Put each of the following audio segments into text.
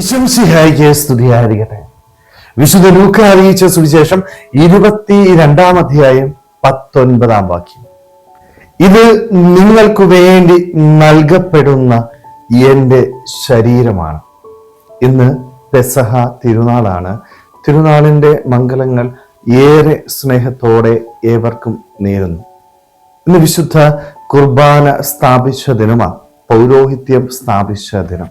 ഈശോമിശിഹായിക്ക് സ്തുതിയായിരിക്കട്ടെ. വിശുദ്ധ ലൂക്ക അറിയിച്ച സുവിശേഷം 22-ാം അധ്യായം 19-ാം വാക്യം. ഇത് നിങ്ങൾക്ക് വേണ്ടി നൽകപ്പെടുന്ന എൻ്റെ ശരീരമാണ്. ഇന്ന് പെസഹ തിരുനാളാണ്. തിരുനാളിന്റെ മംഗളങ്ങൾ ഏറെ സ്നേഹത്തോടെ ഏവർക്കും നേരുന്നു. ഇന്ന് വിശുദ്ധ കുർബാന സ്ഥാപിച്ച ദിനമാണ്, പൗരോഹിത്യം സ്ഥാപിച്ച ദിനം.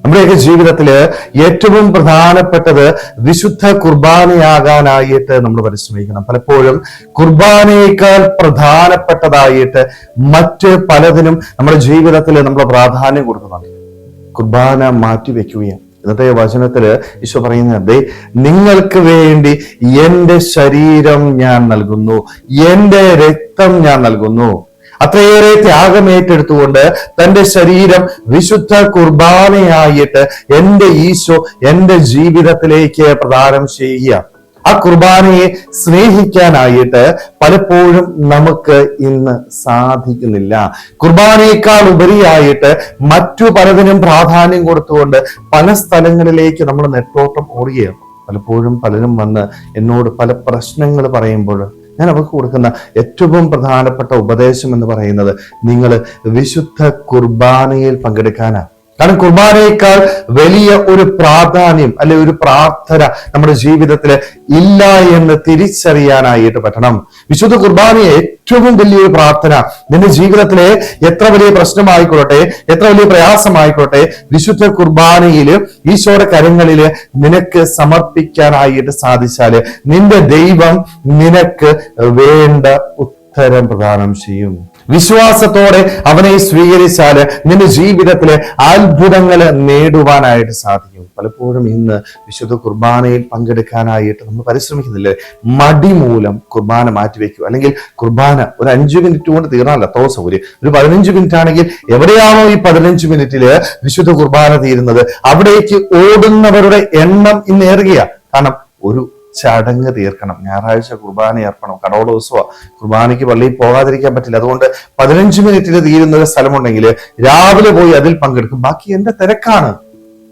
നമ്മുടെയൊക്കെ ജീവിതത്തില് ഏറ്റവും പ്രധാനപ്പെട്ടത് വിശുദ്ധ കുർബാനയാകാനായിട്ട് നമ്മൾ പരിശ്രമിക്കണം. പലപ്പോഴും കുർബാനയേക്കാൾ പ്രധാനപ്പെട്ടതായിട്ട് മറ്റ് പലതിനും നമ്മുടെ ജീവിതത്തിൽ നമ്മൾ പ്രാധാന്യം കൊടുക്കുന്നുണ്ട്. കുർബാന മാറ്റിവെക്കുകയും ഇന്നത്തെ വചനത്തില് ഈശോ പറയുന്നത്, നിങ്ങൾക്ക് വേണ്ടി എൻ്റെ ശരീരം ഞാൻ നൽകുന്നു, എൻ്റെ രക്തം ഞാൻ നൽകുന്നു. അത്രയേറെ ത്യാഗമേറ്റെടുത്തുകൊണ്ട് തന്റെ ശരീരം വിശുദ്ധ കുർബാനയായിട്ട് എൻ്റെ ഈശോ എൻ്റെ ജീവിതത്തിലേക്ക് പ്രദാനം ചെയ്യുക. ആ കുർബാനയെ സ്നേഹിക്കാനായിട്ട് പലപ്പോഴും നമുക്ക് ഇന്ന് സാധിക്കുന്നില്ല. കുർബാനയേക്കാൾ ഉപരിയായിട്ട് മറ്റു പലതിനും പ്രാധാന്യം കൊടുത്തുകൊണ്ട് പല സ്ഥലങ്ങളിലേക്ക് നമ്മൾ നെട്ടോട്ടം ഓടുകയാണ്. പലപ്പോഴും പലരും വന്ന് എന്നോട് പല പ്രശ്നങ്ങൾ പറയുമ്പോൾ ഞാൻ അവർക്ക് കൊടുക്കുന്ന ഏറ്റവും പ്രധാനപ്പെട്ട ഉപദേശം എന്ന് പറയുന്നത്, നിങ്ങൾ വിശുദ്ധ കുർബാനയിൽ പങ്കെടുക്കാനാണ്. കാരണം കുർബാനയേക്കാൾ വലിയ ഒരു പ്രാധാന്യം അല്ലെ ഒരു പ്രാർത്ഥന നമ്മുടെ ജീവിതത്തിൽ ഇല്ല എന്ന് തിരിച്ചറിയാനായിട്ട് പറ്റണം. വിശുദ്ധ കുർബാനയെ ഏറ്റവും വലിയൊരു പ്രാർത്ഥന നിന്റെ ജീവിതത്തിലെ എത്ര വലിയ പ്രശ്നമായിക്കൊള്ളട്ടെ, എത്ര വലിയ പ്രയാസമായിക്കൊള്ളട്ടെ, വിശുദ്ധ കുർബാനയില് ഈശോയുടെ കരങ്ങളില് നിനക്ക് സമർപ്പിക്കാനായിട്ട് സാധിച്ചാല് നിന്റെ ദൈവം നിനക്ക് വേണ്ട ഉത്തരം പ്രദാനം ചെയ്യും. വിശ്വാസത്തോടെ അവനെ സ്വീകരിച്ചാല് നിന്റെ ജീവിതത്തിലെ അത്ഭുതങ്ങൾ നേടുവാനായിട്ട് സാധിക്കും. പലപ്പോഴും ഇന്ന് വിശുദ്ധ കുർബാനയിൽ പങ്കെടുക്കാനായിട്ട് നമ്മൾ പരിശ്രമിക്കുന്നില്ലേ? മടി മൂലം കുർബാന മാറ്റിവെക്കുക, അല്ലെങ്കിൽ കുർബാന ഒരു 5 മിനിറ്റ് കൊണ്ട് തീർന്നല്ല അത്ര സൗകര്യം. ഒരു 15 മിനിറ്റ് ആണെങ്കിൽ എവിടെയാണോ ഈ 15 മിനിറ്റില് വിശുദ്ധ കുർബാന തീരുന്നത് അവിടേക്ക് ഓടുന്നവരുടെ എണ്ണം ഇന്ന് ഏറുകയാണ്. കാരണം ഒരു ചടങ്ങ് തീർക്കണം, ഞായറാഴ്ച കുർബാന ഏർക്കണം, കടോള ദിവസമാണ്, കുർബാനയ്ക്ക് പള്ളിയിൽ പോകാതിരിക്കാൻ പറ്റില്ല. അതുകൊണ്ട് 15 മിനിറ്റിൽ തീരുന്ന ഒരു സ്ഥലമുണ്ടെങ്കിൽ രാവിലെ പോയി അതിൽ പങ്കെടുക്കും. ബാക്കി എന്റെ തിരക്കാണ്.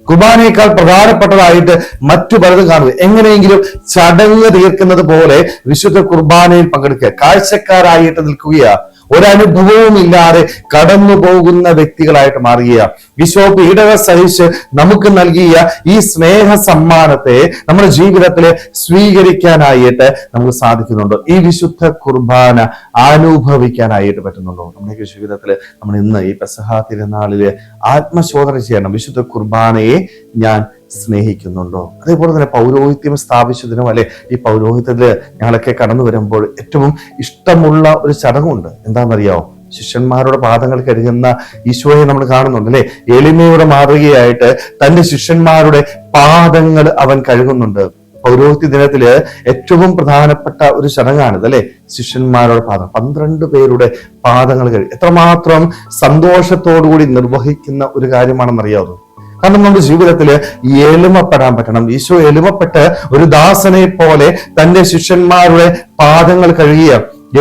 കുർബാനയേക്കാൾ പ്രധാനപ്പെട്ടതായിട്ട് മറ്റു പലതും കാണുക. എങ്ങനെയെങ്കിലും ചടങ്ങ് തീർക്കുന്നത് പോലെ വിശുദ്ധ കുർബാനയിൽ പങ്കെടുക്കുക. കാഴ്ചക്കാരായിട്ട് നിൽക്കുകയാ, ഒരനുഭവവും ഇല്ലാതെ കടന്നു പോകുന്ന വ്യക്തികളായിട്ട് മാറുക. ഈശോ പീഡകൾ സഹിച്ച് നമുക്ക് നൽകിയ ഈ സ്നേഹ സമ്മാനത്തെ നമ്മുടെ ജീവിതത്തിൽ സ്വീകരിക്കാനായിട്ട് നമുക്ക് സാധിക്കുന്നുണ്ടോ? ഈ വിശുദ്ധ കുർബാന അനുഭവിക്കാനായിട്ട് പറ്റുന്നുണ്ടോ? നമ്മുടെ ജീവിതത്തിൽ നമ്മൾ ഇന്ന് ഈ പെസഹ തിരുനാളില് ആത്മശോധന ചെയ്യണം. വിശുദ്ധ കുർബാനയെ ഞാൻ സ്നേഹിക്കുന്നുണ്ടോ? അതേപോലെ തന്നെ പൗരോഹിത്യം സ്ഥാപിച്ചതിനും അല്ലെ ഈ പൗരോഹിത്യത്തില് ഞങ്ങളൊക്കെ കടന്നു വരുമ്പോൾ ഏറ്റവും ഇഷ്ടമുള്ള ഒരു ചടങ്ങുണ്ട്. എന്താണെന്നറിയാവോ? ശിഷ്യന്മാരുടെ പാദങ്ങൾ കഴുകുന്ന ഈശോയെ നമ്മൾ കാണുന്നുണ്ട് അല്ലെ? എളിമയുടെ മാതൃകയായിട്ട് തന്റെ ശിഷ്യന്മാരുടെ പാദങ്ങൾ അവൻ കഴുകുന്നുണ്ട്. പൗരോഹിത്യ ദിനത്തില് ഏറ്റവും പ്രധാനപ്പെട്ട ഒരു ചടങ്ങാണിത് അല്ലെ? ശിഷ്യന്മാരുടെ പാദം, 12 പേരുടെ പാദങ്ങൾ കഴുകുക. എത്രമാത്രം സന്തോഷത്തോടുകൂടി നിർവഹിക്കുന്ന ഒരു കാര്യമാണെന്നറിയാവോ? കാരണം നമ്മുടെ ജീവിതത്തില് എളിമപ്പെടാൻ പറ്റണം. ഈശോ എളിമപ്പെട്ട് ഒരു ദാസനെ പോലെ തന്റെ ശിഷ്യന്മാരുടെ പാദങ്ങൾ കഴുകിയ,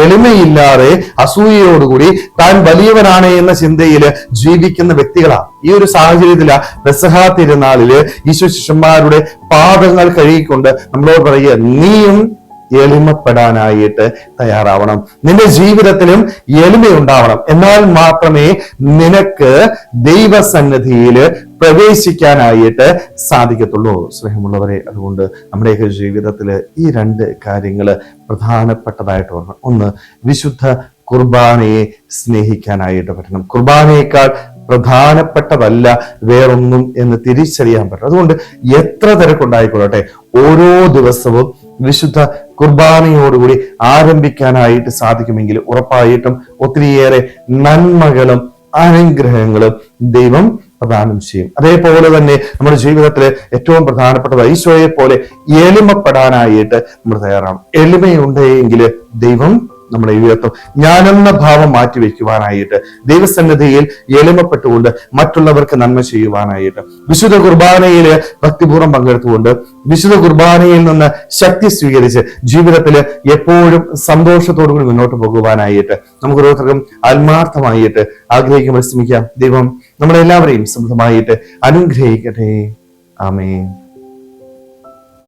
എളിമയില്ലാതെ അസൂയയോടുകൂടി താൻ വലിയവനാണ് എന്ന ചിന്തയിൽ ജീവിക്കുന്ന വ്യക്തികളാണ്. ഈ ഒരു സാഹചര്യത്തില് പെസഹ തിരുനാളില് ഈശോ ശിഷ്യന്മാരുടെ പാദങ്ങൾ കഴുകിക്കൊണ്ട് നമ്മളോട് പറയുക, നീയും എളിമപ്പെടാനായിട്ട് തയ്യാറാവണം. നിന്റെ ജീവിതത്തിലും എളിമയുണ്ടാവണം. എന്നാൽ മാത്രമേ നിനക്ക് ദൈവസന്നിധിയിൽ പ്രവേശിക്കാനായിട്ട് സാധിക്കത്തുള്ളൂ. സ്നേഹമുള്ളവരെ, അതുകൊണ്ട് നമ്മുടെയൊക്കെ ജീവിതത്തില് ഈ 2 കാര്യങ്ങള് പ്രധാനപ്പെട്ടതായിട്ട് ഓർക്കണം. ഒന്ന്, വിശുദ്ധ കുർബാനയെ സ്നേഹിക്കാനായിട്ട് പറ്റണം. കുർബാനയേക്കാൾ പ്രധാനപ്പെട്ടതല്ല വേറൊന്നും എന്ന് തിരിച്ചറിയാൻ പറ്റും. അതുകൊണ്ട് എത്ര തിരക്കുണ്ടായിക്കൊള്ളട്ടെ, ഓരോ ദിവസവും വിശുദ്ധ കുർബാനയോടുകൂടി ആരംഭിക്കാനായിട്ട് സാധിക്കുമെങ്കിൽ ഉറപ്പായിട്ടും ഒത്തിരിയേറെ നന്മകളും അനുഗ്രഹങ്ങളും ദൈവം പ്രദാനം ചെയ്യും. അതേപോലെ തന്നെ നമ്മുടെ ജീവിതത്തിലെ ഏറ്റവും പ്രധാനപ്പെട്ടത് ഈശോയെ പോലെ എളിമപ്പെടാനായിട്ട് നമ്മൾ തയ്യാറാണ്. എളിമയുണ്ടെങ്കിൽ ദൈവം നമ്മളെ ഉയർത്തും. ഞാനെന്ന ഭാവം മാറ്റിവെക്കുവാനായിട്ട് ദൈവസന്നിധിയിൽ എളിമപ്പെട്ടുകൊണ്ട് മറ്റുള്ളവർക്ക് നന്മ ചെയ്യുവാനായിട്ട് വിശുദ്ധ കുർബാനയില് ഭക്തിപൂർവ്വം പങ്കെടുത്തുകൊണ്ട് വിശുദ്ധ കുർബാനയിൽ നിന്ന് ശക്തി സ്വീകരിച്ച് ജീവിതത്തിൽ എപ്പോഴും സന്തോഷത്തോടുകൂടി മുന്നോട്ട് പോകുവാനായിട്ട് നമുക്ക് ഓരോരുത്തർക്കും ആത്മാർത്ഥമായിട്ട് ആഗ്രഹിക്കുമ്പോൾ ശ്രമിക്കാം. ദൈവം നമ്മളെല്ലാവരെയും സമൃദ്ധമായിട്ട് അനുഗ്രഹിക്കട്ടെ. ആമേൻ.